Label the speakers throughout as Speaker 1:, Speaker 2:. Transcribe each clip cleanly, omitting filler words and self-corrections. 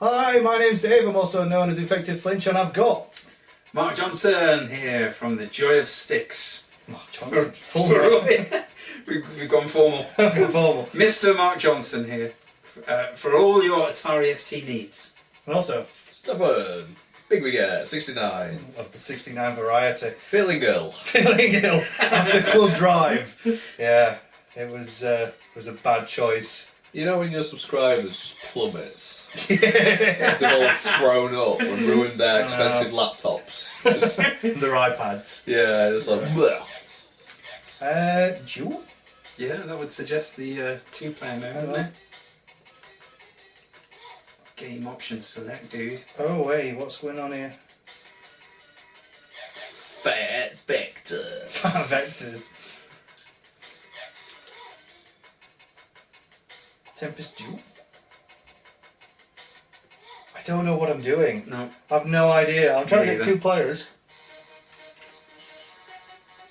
Speaker 1: Hi, my name's Dave. I'm also known as InfectedFlinch, and I've got
Speaker 2: Mark Johnson here from the Joy of Sticks.
Speaker 1: Mark Johnson. Full name.
Speaker 2: We've gone formal.
Speaker 1: Formal.
Speaker 2: Mr. Mark Johnson here for all your Atari ST needs.
Speaker 1: And also
Speaker 3: Stubborn. Big Wigger, 69.
Speaker 1: of the 69 variety.
Speaker 3: Feeling ill.
Speaker 1: Feeling ill after Club Drive. Yeah, it was a bad choice.
Speaker 3: You know when your subscribers just plummets? Because they've all thrown up and ruined their expensive laptops. Just,
Speaker 1: Their iPads.
Speaker 3: yeah, just like, bleh.
Speaker 1: Dual?
Speaker 2: Yeah, that would suggest the two-player mode, wouldn't it? Game options select, dude.
Speaker 1: Oh wait, what's going on here?
Speaker 3: Fat vectors.
Speaker 1: Vectors. Tempest Dual? I don't know what I'm doing.
Speaker 2: No.
Speaker 1: I've no idea. I'm trying to get
Speaker 2: either.
Speaker 1: 2 players.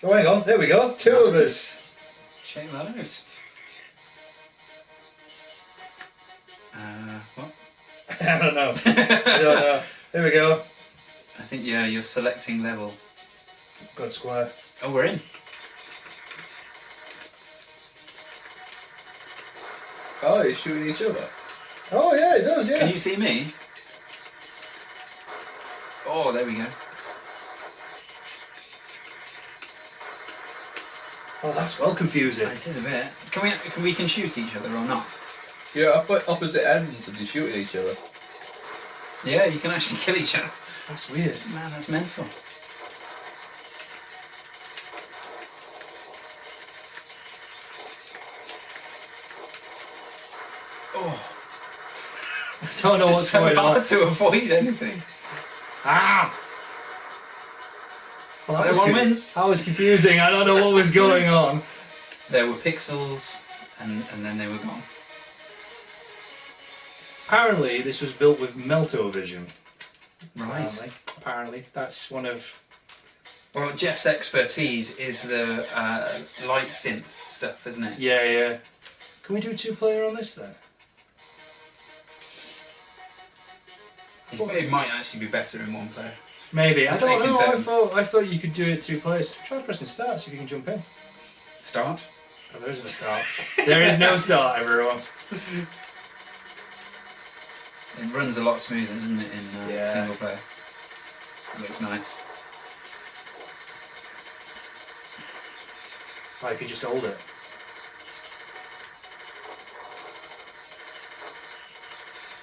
Speaker 1: Oh, hang on. There we go. 2 of us.
Speaker 2: Check that out. What?
Speaker 1: I don't know. I don't know. There we go.
Speaker 2: I think, yeah, you're selecting level.
Speaker 1: Got square.
Speaker 2: Oh, we're in.
Speaker 3: Oh, you're shooting each other?
Speaker 1: Oh yeah, it does. Yeah.
Speaker 2: Can you see me? Oh, there we go.
Speaker 1: Oh, that's well confusing.
Speaker 2: It is a bit. Can we shoot each other or not?
Speaker 3: You're up at opposite ends and you're shooting each other.
Speaker 2: Yeah, you can actually kill each other.
Speaker 1: That's weird.
Speaker 2: Man, that's mental. Oh,
Speaker 1: I don't know
Speaker 2: it's
Speaker 1: what's
Speaker 2: so
Speaker 1: going
Speaker 2: hard
Speaker 1: on.
Speaker 2: to avoid anything.
Speaker 1: Ah. Well,
Speaker 2: There one wins.
Speaker 1: That was confusing. I don't know what was going on.
Speaker 2: There were pixels, and then they were gone.
Speaker 1: Apparently, this was built with Meltovision.
Speaker 2: Right.
Speaker 1: Apparently, that's one of.
Speaker 2: Well, Jeff's expertise is the light synth stuff, isn't it?
Speaker 1: Yeah, yeah. Can we do 2-player on this then?
Speaker 2: It might actually be better in one player.
Speaker 1: Maybe. I
Speaker 2: Let's
Speaker 1: don't
Speaker 2: take
Speaker 1: know.
Speaker 2: turns.
Speaker 1: I thought you could do it 2 players. Try pressing start, see if you can jump in.
Speaker 2: Start.
Speaker 1: Oh, there isn't a start. There is no start, everyone.
Speaker 2: It runs a lot smoother, doesn't it, in
Speaker 1: Yeah.
Speaker 2: single player? It looks nice.
Speaker 1: Like if you just hold it.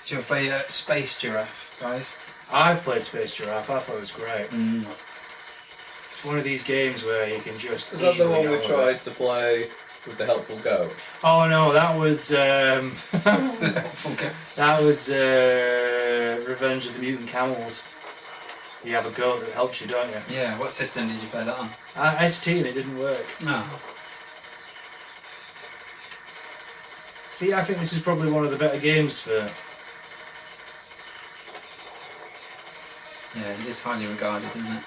Speaker 2: Do you ever play Space Giraffe, guys?
Speaker 1: I've played Space Giraffe. I thought it was great.
Speaker 2: Mm.
Speaker 1: It's one of these games where you can just.
Speaker 3: Is that the
Speaker 1: easily
Speaker 3: one
Speaker 1: get
Speaker 3: we
Speaker 1: over
Speaker 3: tried
Speaker 1: it.
Speaker 3: to play with the helpful goat?
Speaker 1: Oh no, that was
Speaker 2: Helpful goat.
Speaker 1: that was Revenge of the Mutant Camels. You have a goat that helps you, don't you?
Speaker 2: Yeah, what system did you play that on?
Speaker 1: ST and it didn't work.
Speaker 2: No.
Speaker 1: See, I think this is probably one of the better games for.
Speaker 2: Yeah, it is highly regarded, isn't it?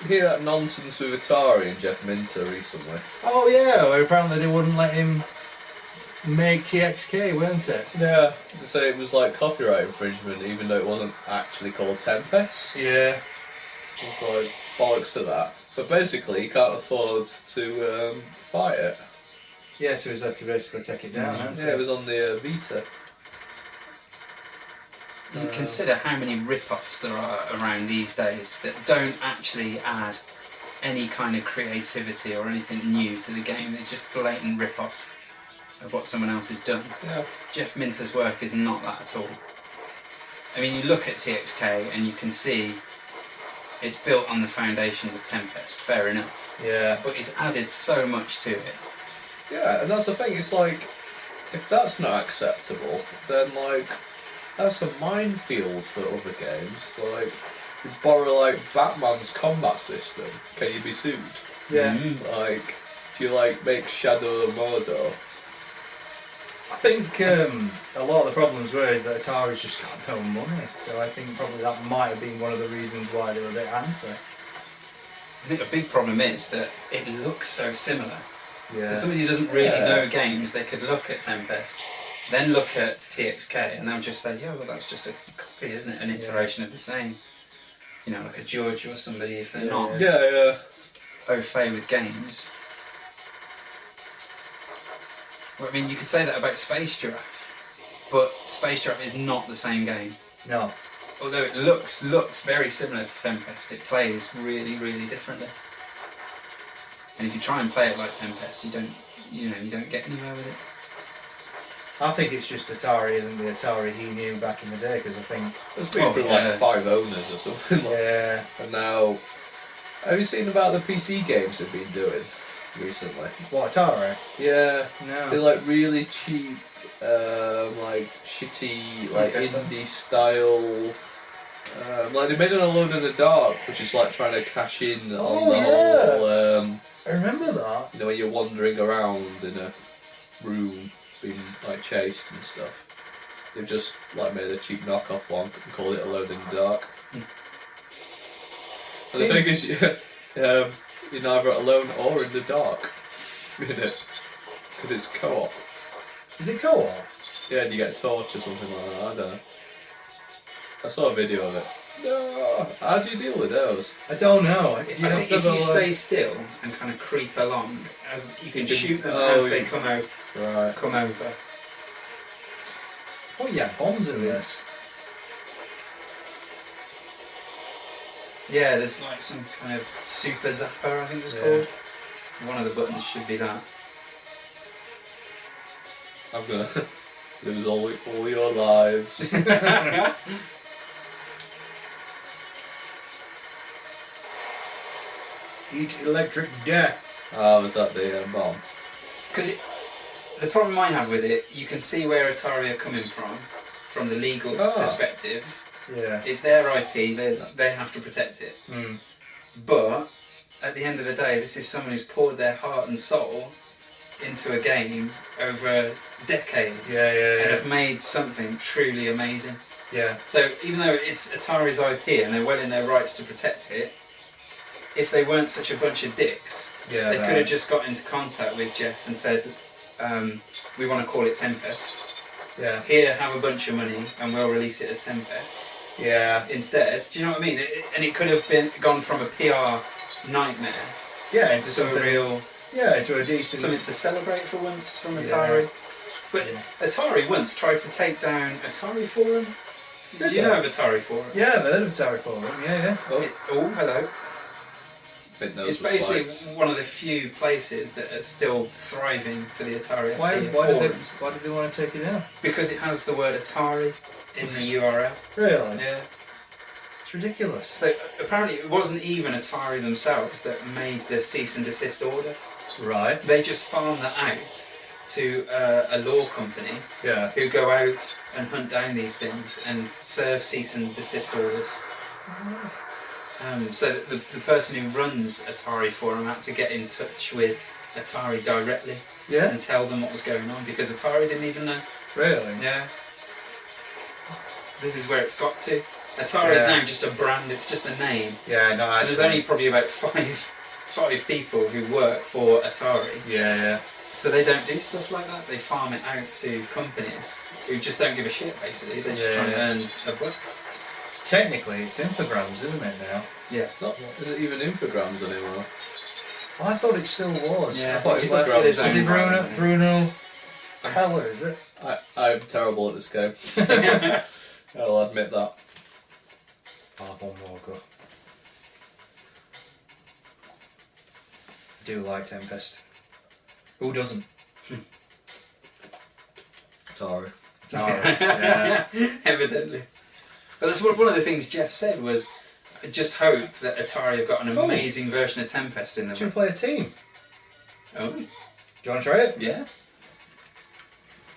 Speaker 3: You hear that nonsense with Atari and Jeff Minter recently?
Speaker 1: Oh yeah, where apparently they wouldn't let him make TXK, weren't it?
Speaker 3: Yeah. They say it was like copyright infringement even though it wasn't actually called Tempest.
Speaker 1: Yeah.
Speaker 3: It's like bollocks to that. But basically he can't afford to fight it.
Speaker 1: Yeah, so he's had to basically take it down, hasn't
Speaker 3: Yeah, it was on the Vita.
Speaker 2: You consider how many rip-offs there are around these days that don't actually add any kind of creativity or anything new to the game. They're just blatant rip-offs of what someone else has done.
Speaker 3: Yeah.
Speaker 2: Jeff Minter's work is not that at all. I mean, you look at TXK and you can see it's built on the foundations of Tempest, fair enough.
Speaker 1: Yeah.
Speaker 2: But he's added so much to it.
Speaker 3: Yeah, and that's the thing, it's like, if that's not acceptable, then like, that's a minefield for other games. Like, you borrow like Batman's combat system, can you be sued?
Speaker 1: Yeah.
Speaker 3: Like, if you like make Shadow Mordor.
Speaker 1: I think a lot of the problems were is that Atari's just got no money, so I think probably that might have been one of the reasons why they were a bit antsy.
Speaker 2: I think a big problem is that it looks so similar.
Speaker 1: Yeah.
Speaker 2: So somebody who doesn't really
Speaker 3: Yeah.
Speaker 2: know games, they could look at Tempest then look at TXK and they'll just say, yeah, well that's just a copy, isn't it? An iteration of the same. You know, like a judge or somebody, if they're not au fait with games. Well, I mean, you could say that about Space Giraffe, but Space Giraffe is not the same game.
Speaker 1: No.
Speaker 2: Although it looks very similar to Tempest, it plays really, really differently. And if you try and play it like Tempest, you don't get anywhere with it.
Speaker 1: I think it's just Atari isn't the Atari he knew back in the day, because I think...
Speaker 3: It's been through like 5 owners or something.
Speaker 1: Yeah.
Speaker 3: And now... Have you seen about the PC games they've been doing recently?
Speaker 1: What, Atari?
Speaker 3: Yeah.
Speaker 1: No.
Speaker 3: They're like really cheap, like shitty, like indie style... like they made an Alone in the Dark, which is like trying to cash in on the whole...
Speaker 1: I remember that.
Speaker 3: You know, when you're wandering around in a room being like chased and stuff. They've just like made a cheap knockoff one and called it Alone in the Dark. And the thing is, you're neither alone or in the dark in it, because it's co-op.
Speaker 1: Is it co-op?
Speaker 3: Yeah, and you get a torch or something like that. I don't know. I saw a video of it. No, how do you deal with those?
Speaker 1: I don't know.
Speaker 2: I think if you stay still and kind of creep along, as you can shoot them as they come out, come over.
Speaker 1: Oh yeah, bombs in this.
Speaker 2: Yeah, there's like some kind of super zapper, I think it's called. One of the buttons should be that.
Speaker 3: I'm gonna lose all your lives.
Speaker 1: Eat electric death.
Speaker 3: Oh, was that the bomb?
Speaker 2: Because the problem I have with it, you can see where Atari are coming from the legal perspective.
Speaker 1: Yeah.
Speaker 2: It's their IP, they have to protect it.
Speaker 1: Mm.
Speaker 2: But at the end of the day, this is someone who's poured their heart and soul into a game over decades and have made something truly amazing.
Speaker 1: Yeah.
Speaker 2: So even though it's Atari's IP and they're well in their rights to protect it, if they weren't such a bunch of dicks, they could have just got into contact with Jeff and said, we want to call it Tempest.
Speaker 1: Yeah.
Speaker 2: Here, have a bunch of money and we'll release it as Tempest.
Speaker 1: Yeah.
Speaker 2: Instead, do you know what I mean? And it could have gone from a PR nightmare.
Speaker 1: Yeah, into
Speaker 2: some real.
Speaker 1: Yeah, into a decent.
Speaker 2: Something to celebrate for once from Atari. Yeah. But Atari once tried to take down Atari Forum. Did you know of Atari Forum?
Speaker 1: Yeah, I've heard of Atari Forum. Yeah.
Speaker 2: Oh, hello. It's basically one of the few places that are still thriving for the Atari ST forums.
Speaker 1: Why did they want to take it down?
Speaker 2: Because it has the word Atari in the URL.
Speaker 1: Really?
Speaker 2: Yeah.
Speaker 1: It's ridiculous.
Speaker 2: So apparently it wasn't even Atari themselves that made the cease and desist order.
Speaker 1: Right.
Speaker 2: They just farmed that out to a law company who go out and hunt down these things and serve cease and desist orders. So the person who runs Atari Forum had to get in touch with Atari directly and tell them what was going on, because Atari didn't even know.
Speaker 1: Really?
Speaker 2: Yeah. This is where it's got to. Atari is now just a brand, it's just a name.
Speaker 1: Yeah, no, actually.
Speaker 2: And there's only probably about five people who work for Atari.
Speaker 1: Yeah.
Speaker 2: So they don't do stuff like that, they farm it out to companies who just don't give a shit, basically. They're just trying to earn a buck.
Speaker 1: Technically, it's Infogrames, isn't it, now?
Speaker 2: Yeah.
Speaker 3: Is it even Infogrames anymore?
Speaker 1: Well, I thought it still was.
Speaker 2: Yeah,
Speaker 1: I thought it was
Speaker 2: Infogrames.
Speaker 1: Is it Bruno Heller, is it?
Speaker 3: I'm terrible at this game. I'll admit that.
Speaker 1: I'll have one more go. I do like Tempest. Who doesn't?
Speaker 3: Atari.
Speaker 1: Yeah.
Speaker 2: Evidently. But that's one of the things Jeff said was, I just hope that Atari have got an amazing version of Tempest in them.
Speaker 1: Do you play a team?
Speaker 2: Oh.
Speaker 1: Do you want to try it?
Speaker 2: Yeah.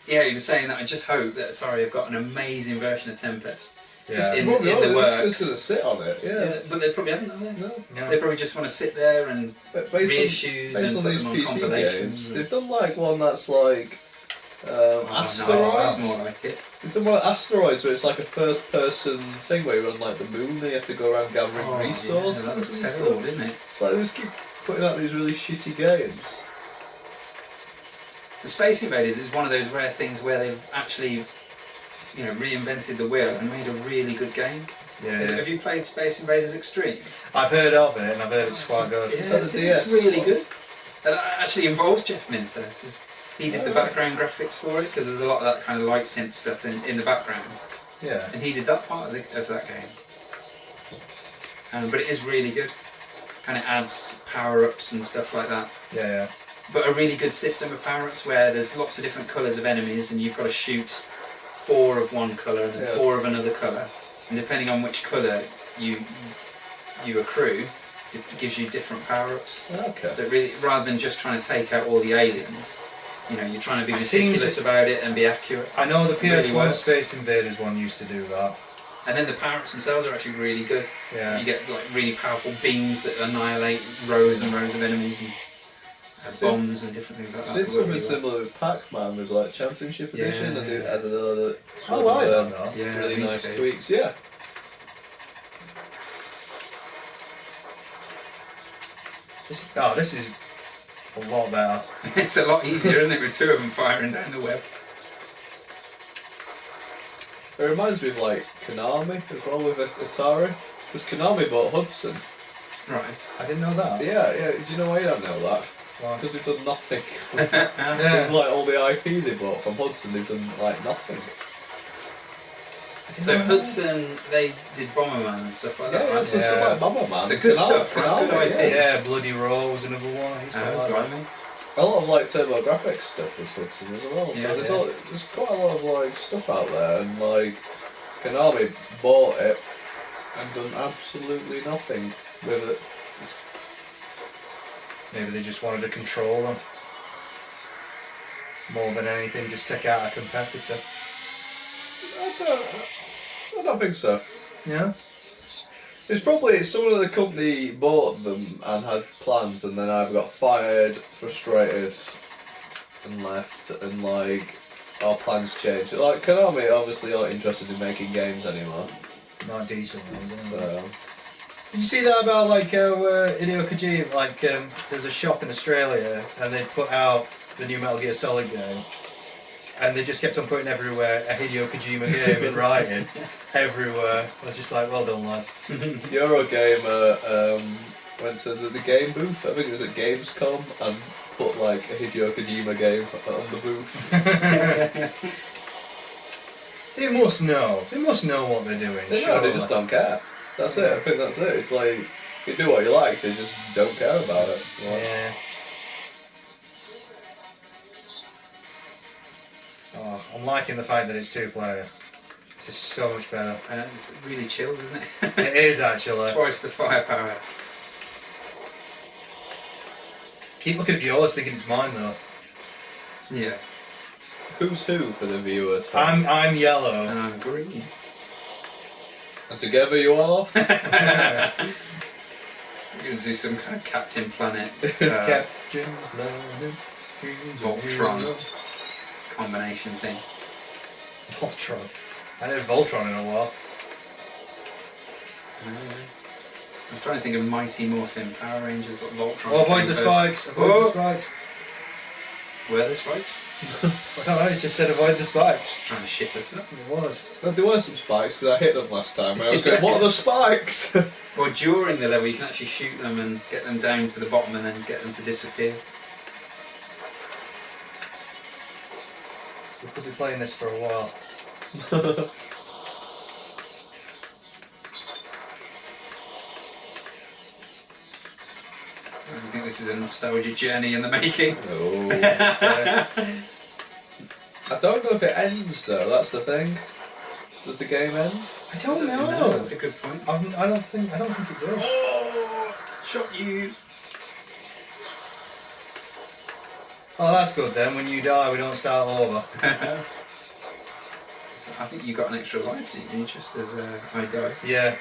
Speaker 2: Yeah, he was saying that I just hope that Atari have got an amazing version of Tempest.
Speaker 1: Yeah.
Speaker 2: In the works.
Speaker 3: Just going to sit on it, yeah.
Speaker 2: But they probably haven't, have they?
Speaker 3: No.
Speaker 2: They probably just want to sit there and reissues and put
Speaker 3: these
Speaker 2: them on
Speaker 3: PC
Speaker 2: compilations.
Speaker 3: games, they've done like one that's like Asteroids.
Speaker 2: No, that's more like it.
Speaker 3: It's one of Asteroids where it's like a first-person thing where you're on like the moon and you have to go around gathering resources.
Speaker 2: Yeah, that was
Speaker 3: and
Speaker 2: terrible,
Speaker 3: stuff.
Speaker 2: didn't it?
Speaker 3: It's like they just keep putting out these really shitty games.
Speaker 2: The Space Invaders is one of those rare things where they've actually, reinvented the wheel and made a really good game.
Speaker 1: Yeah.
Speaker 2: Have you played Space Invaders Extreme?
Speaker 1: I've heard of it, and I've heard it's quite good.
Speaker 2: Yeah,
Speaker 3: that the
Speaker 2: it's
Speaker 3: DS
Speaker 2: really
Speaker 3: one?
Speaker 2: good. And it actually involves Jeff Minter. He did the background graphics for it because there's a lot of that kind of light synth stuff in the background,
Speaker 1: Yeah.
Speaker 2: and he did that part of that game. But it is really good. Kind of adds power-ups and stuff like that.
Speaker 1: Yeah.
Speaker 2: But a really good system of power-ups where there's lots of different colours of enemies, and you've got to shoot 4 of one colour and then 4 of another colour, and depending on which colour you accrue, it gives you different power-ups.
Speaker 3: Okay.
Speaker 2: So really, rather than just trying to take out all the aliens, you're trying to be
Speaker 1: I seem
Speaker 2: meticulous about it and be accurate.
Speaker 1: I know the PS1
Speaker 2: Really works.
Speaker 1: Space Invaders one used to do that.
Speaker 2: And then the power-ups themselves are actually really good.
Speaker 1: Yeah.
Speaker 2: You get like really powerful beams that annihilate rows and rows of enemies, and bombs and different things like that.
Speaker 3: I did
Speaker 2: that work
Speaker 3: something
Speaker 2: really well.
Speaker 3: similar with Pac-Man with like Championship Edition, and it added a lot of
Speaker 1: I like that though.
Speaker 2: Yeah,
Speaker 3: really
Speaker 2: me
Speaker 3: nice
Speaker 2: too.
Speaker 3: tweaks. Yeah.
Speaker 1: This is a lot better.
Speaker 2: It's a lot easier, isn't it, with 2 of them firing down the web?
Speaker 3: It reminds me of like Konami as well with Atari, because Konami bought Hudson.
Speaker 2: Right.
Speaker 1: I didn't know that.
Speaker 3: Yeah. Do you know why you don't know that?
Speaker 1: Why?
Speaker 3: Because they've done nothing.
Speaker 1: Yeah.
Speaker 3: With, like all the IP they bought from Hudson, they've done like nothing.
Speaker 2: So Hudson, they did Bomberman and stuff like that.
Speaker 3: Yeah,
Speaker 2: right?
Speaker 3: it's just like Bomberman.
Speaker 2: So good stuff, right? Good IP.
Speaker 1: Yeah, Bloody Roar was another one. I used to like that.
Speaker 2: Blimey.
Speaker 3: A lot of like TurboGrafx stuff was Hudson as well.
Speaker 2: Yeah,
Speaker 3: So there's quite a lot of like stuff out there, and like Konami bought it and done absolutely nothing with it.
Speaker 1: Maybe they just wanted to control them. More than anything, just take out a competitor.
Speaker 3: I don't think so.
Speaker 1: Yeah?
Speaker 3: It's probably someone in the company bought them and had plans, and then either got fired, frustrated, and left, and like our plans changed. Like Konami obviously aren't interested in making games anymore.
Speaker 1: Not decent ones, isn't it?
Speaker 3: So
Speaker 1: Did you see that about like Hideo Kojima? Like there's a shop in Australia and they put out the new Metal Gear Solid game, and they just kept on putting everywhere a Hideo Kojima game in writing everywhere. I was just like, well done, lads.
Speaker 3: Eurogamer went to the game booth. I think it was at Gamescom, and put like a Hideo Kojima game on the booth.
Speaker 1: They must know. They must know what they're doing.
Speaker 3: They know,
Speaker 1: surely.
Speaker 3: they just don't care. That's it. I think that's it. It's like you do what you like. They just don't care about it. Like,
Speaker 1: Yeah. Oh, I'm liking the fact that it's 2-player. This is so much better.
Speaker 2: It's really chilled, isn't it?
Speaker 1: It is actually.
Speaker 2: Twice the firepower.
Speaker 1: Keep looking at yours, thinking it's mine though.
Speaker 2: Yeah.
Speaker 3: Who's who for the viewers?
Speaker 1: I'm yellow.
Speaker 2: And I'm green.
Speaker 3: And together you are.
Speaker 2: We're going to do some kind of Captain Planet
Speaker 1: Captain Planet.
Speaker 2: Voltron combination thing.
Speaker 1: Voltron. I haven't heard Voltron in a while.
Speaker 2: I was trying to think of Mighty Morphin Power Rangers, but Voltron.
Speaker 1: Oh, avoid
Speaker 2: came
Speaker 1: the
Speaker 2: first.
Speaker 1: spikes. Avoid
Speaker 2: Oh.
Speaker 1: the spikes.
Speaker 2: Were there spikes?
Speaker 1: I don't know, it just said avoid the spikes.
Speaker 2: Trying to shit us up.
Speaker 1: It was.
Speaker 3: But there were some spikes because I hit them last time. And I was going, what are the spikes?
Speaker 2: Or during the level, you can actually shoot them and get them down to the bottom and then get them to disappear.
Speaker 1: We could be playing this for a while.
Speaker 2: I think this is a nostalgia journey in the making.
Speaker 3: Oh.
Speaker 1: Yeah.
Speaker 3: I don't know if it ends though. That's the thing. Does the game end?
Speaker 1: I don't know.
Speaker 2: That's a good point.
Speaker 1: I don't think it does.
Speaker 2: Oh, shot you.
Speaker 1: Oh, that's good then. When you die, we don't start over.
Speaker 2: I think you got an extra life, didn't you? Just as I died.
Speaker 1: Yeah.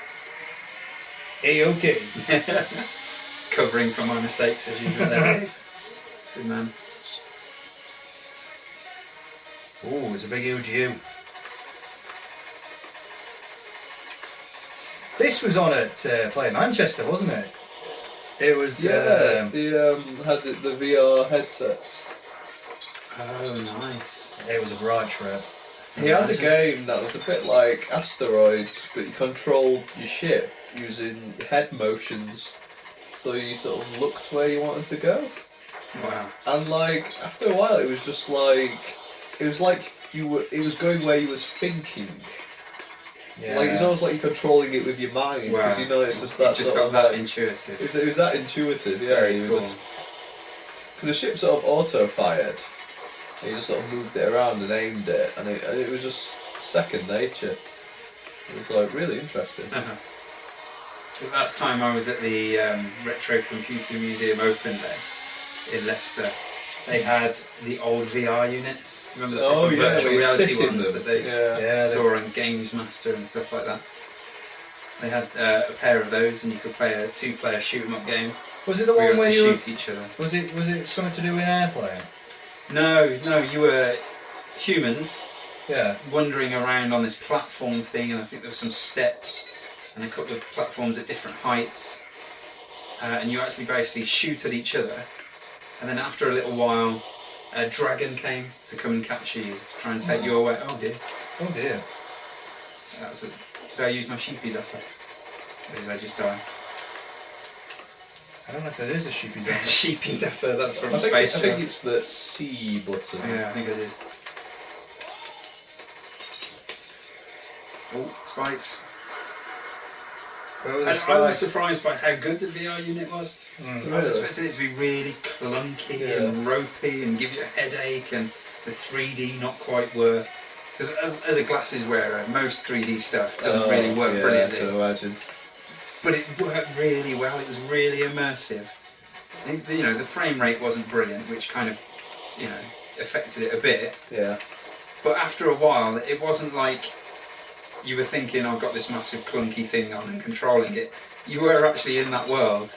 Speaker 1: A-okay.
Speaker 2: Covering for my mistakes as usual there, Dave. Good man.
Speaker 1: Ooh, it's a big huge U. This was on at Play Manchester, wasn't it? It was.
Speaker 3: Yeah, the had the VR headsets.
Speaker 2: Oh, nice.
Speaker 1: It was a right trip.
Speaker 3: He had a game that was a bit like Asteroids, but you controlled your ship using head motions, so you sort of looked where you wanted to go.
Speaker 2: Wow.
Speaker 3: And like after a while, it was just like it was like it was going where you was thinking.
Speaker 1: Yeah.
Speaker 3: Like it's almost like you're controlling it with your mind because
Speaker 2: Wow.
Speaker 3: you know it's just that.
Speaker 2: It just
Speaker 3: sort
Speaker 2: got
Speaker 3: of
Speaker 2: that
Speaker 3: like,
Speaker 2: intuitive.
Speaker 3: it was that intuitive, yeah.
Speaker 2: Very
Speaker 3: You
Speaker 2: cool.
Speaker 3: because the ship sort of auto fired. And you just sort of moved it around and aimed it, and it was just second nature. It was like really interesting.
Speaker 2: The last time I was at the Retro Computer Museum Open Day in Leicester, they had the old VR units. Remember the proper virtual
Speaker 3: where you
Speaker 2: reality
Speaker 3: sit in
Speaker 2: ones
Speaker 3: them.
Speaker 2: that they
Speaker 1: Yeah,
Speaker 2: saw on Games Master and stuff like that? They had a pair of those, and you could play a 2-player shoot 'em up game.
Speaker 1: Was it the
Speaker 2: where
Speaker 1: one
Speaker 2: you
Speaker 1: where
Speaker 2: had
Speaker 1: you
Speaker 2: to
Speaker 1: were,
Speaker 2: shoot each other?
Speaker 1: was it something to do with airplane?
Speaker 2: No, you were humans
Speaker 1: Yeah.
Speaker 2: wandering around on this platform thing, and I think there were some steps and a couple of platforms at different heights, and you actually basically shoot at each other, and then after a little while a dragon came to come and capture you, try and take you away. Oh dear.
Speaker 1: Oh dear.
Speaker 2: That was did I use my sheepy zapper? Or did I just die?
Speaker 1: I don't know if there is a sheepy zone.
Speaker 2: Sheepy zapper, that's from
Speaker 3: I
Speaker 2: Space
Speaker 3: think
Speaker 2: Jam.
Speaker 3: it's the C button.
Speaker 2: Yeah, I think I did. Oh, spikes.
Speaker 1: Where were the
Speaker 2: And I was
Speaker 1: spikes?
Speaker 2: surprised by how good the VR unit was.
Speaker 1: Mm.
Speaker 2: I was
Speaker 3: Really?
Speaker 2: expecting it to be really clunky
Speaker 3: Yeah.
Speaker 2: and ropey and give you a headache, and the 3D not quite work. Because as a glasses wearer, most 3D stuff doesn't really work
Speaker 3: I
Speaker 2: brilliantly.
Speaker 3: can imagine.
Speaker 2: But it worked really well. It was really immersive. You know, the frame rate wasn't brilliant, which kind of, you know, affected it a bit.
Speaker 3: Yeah.
Speaker 2: But after a while, it wasn't like you were thinking, I've got this massive clunky thing on and controlling it. You were actually in that world.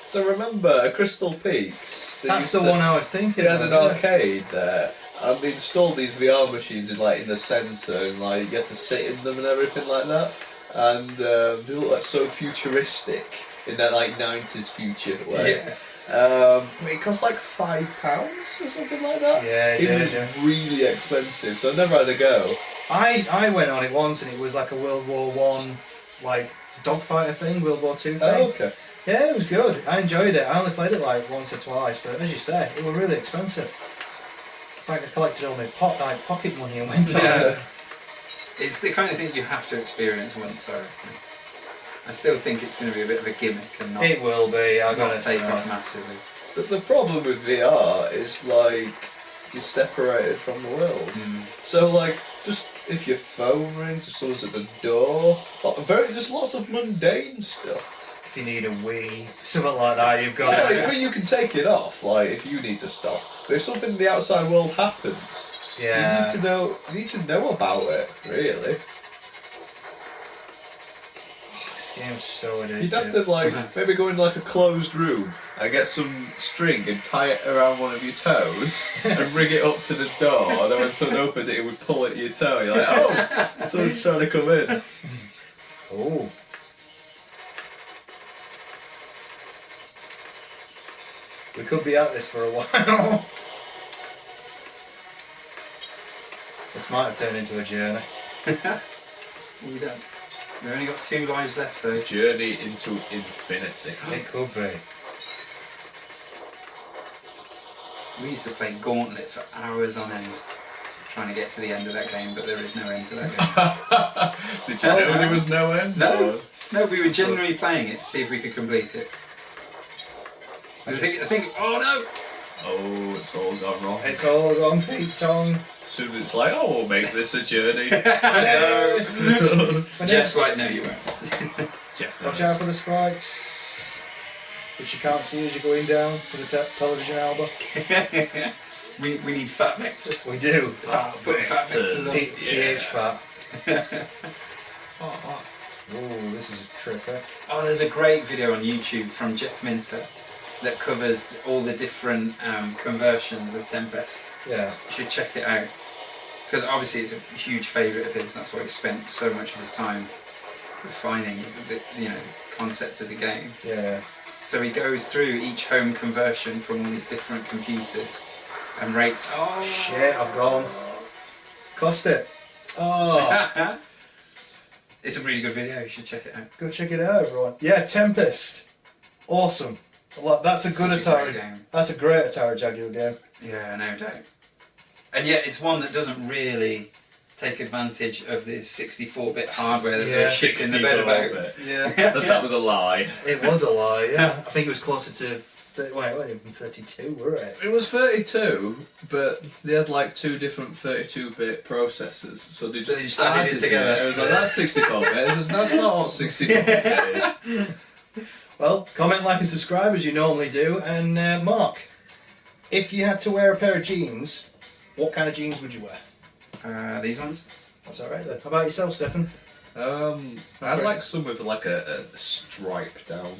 Speaker 3: So remember Crystal Peaks?
Speaker 1: That's the one I was thinking.
Speaker 3: They had an
Speaker 1: of, yeah.
Speaker 3: arcade there, and they installed these VR machines in the centre, and like you had to sit in them and everything like that. And they look like so futuristic in that like 90s future way.
Speaker 2: Yeah.
Speaker 3: But it cost like £5 or something like that.
Speaker 1: Yeah, it
Speaker 3: it
Speaker 1: did,
Speaker 3: was
Speaker 1: yeah.
Speaker 3: really expensive, so I never had a go.
Speaker 1: I went on it once and it was like a World War One like dogfighter thing, World War Two thing.
Speaker 3: Oh, okay.
Speaker 1: Yeah, it was good. I enjoyed it. I only played it like once or twice, but as you say, it was really expensive. It's like I collected all my pocket money and went on
Speaker 2: Yeah.
Speaker 1: it.
Speaker 2: It's the kind of thing you have to experience once, I reckon. I still think it's going to be a bit of a gimmick and not,
Speaker 1: It will be. I
Speaker 2: not
Speaker 1: gotta say.
Speaker 2: take off massively.
Speaker 3: But the problem with VR is like you're separated from the world.
Speaker 2: Mm.
Speaker 3: So like, just if your phone rings or someone's at the door, just lots of mundane stuff.
Speaker 1: If you need a wee, something like that, you've got
Speaker 3: Like,
Speaker 1: it.
Speaker 3: I mean, you can take it off, like if you need to stop. But if something in the outside world happens,
Speaker 1: Yeah.
Speaker 3: you need to know about it, really.
Speaker 1: This game's so addictive.
Speaker 3: You'd have to like maybe go in like a closed room and get some string and tie it around one of your toes and bring it up to the door. And then when someone opened it, it would pull at your toe. You're like, oh, someone's trying to come in.
Speaker 1: Oh. We could be at this for a while. This might have turned into a journey.
Speaker 2: We don't. We've only got 2 lives left though.
Speaker 3: Journey into infinity.
Speaker 1: It could be.
Speaker 2: We used to play Gauntlet for hours on end, trying to get to the end of that game, but there is no end to that game.
Speaker 3: Did you know there was no end?
Speaker 2: No.
Speaker 3: Or-
Speaker 2: No, we were generally playing it to see if we could complete it. I think, oh no!
Speaker 3: Oh, it's all gone wrong.
Speaker 1: It's all gone Pete Tong.
Speaker 3: Soon it's like, oh, we'll make this a journey.
Speaker 2: Jeff's like, no you won't.
Speaker 3: Jeff
Speaker 1: Watch out for the spikes, which you can't see as you're going down because of television alba.
Speaker 2: we need fat vectors.
Speaker 1: We do.
Speaker 2: Put fat vectors on.
Speaker 1: PH fat.
Speaker 3: Oh,
Speaker 1: Ooh, this is a tripper.
Speaker 2: Oh, there's a great video on YouTube from Jeff Minter that covers all the different conversions of Tempest.
Speaker 1: Yeah.
Speaker 2: You should check it out. Because obviously it's a huge favourite of his, that's why he spent so much of his time refining the concept of the game.
Speaker 1: Yeah.
Speaker 2: So he goes through each home conversion from all these different computers And rates. Oh
Speaker 1: Shit, I've gone. Cost it. Oh,
Speaker 2: it's a really good video. You should check it out.
Speaker 1: go check it out, everyone. Yeah, Tempest. Awesome. Well, that's a good
Speaker 2: Such a great
Speaker 1: Atari.
Speaker 2: game.
Speaker 1: That's a great Atari Jaguar game.
Speaker 2: Yeah, no doubt. And yet, it's one that doesn't really take advantage of the 64-bit hardware that
Speaker 1: Yeah.
Speaker 2: they're shit in the bed about.
Speaker 1: Yeah.
Speaker 3: That was a lie.
Speaker 1: It was a lie, yeah. I think it was closer to... It wasn't even 32, were it?
Speaker 3: It was 32, but they had like 2 different 32-bit processors, so they
Speaker 2: So they just added it together.
Speaker 3: It was like, that's 64-bit. That's not what 64-bit is.
Speaker 1: Well, comment, like and subscribe as you normally do. And Mark, if you had to wear a pair of jeans, what kind of jeans would you wear?
Speaker 2: These ones?
Speaker 1: That's alright then. How about yourself, Stefan?
Speaker 3: I'd like some with like a stripe down.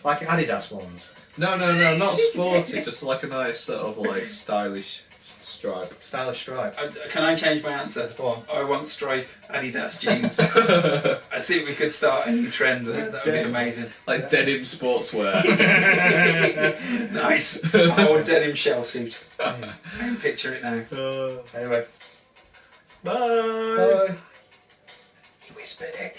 Speaker 1: Like Adidas ones?
Speaker 3: No, not sporty, just like a nice sort of like stylish stripe.
Speaker 1: Stylish stripe.
Speaker 2: Can I change my answer?
Speaker 1: Go on.
Speaker 2: I want stripe Adidas jeans. I think we could start a new trend there. That would be amazing.
Speaker 3: Like denim sportswear.
Speaker 2: Nice. Or denim shell suit. I can picture it now.
Speaker 1: Anyway.
Speaker 2: Bye.
Speaker 1: Bye.
Speaker 2: He whispered it.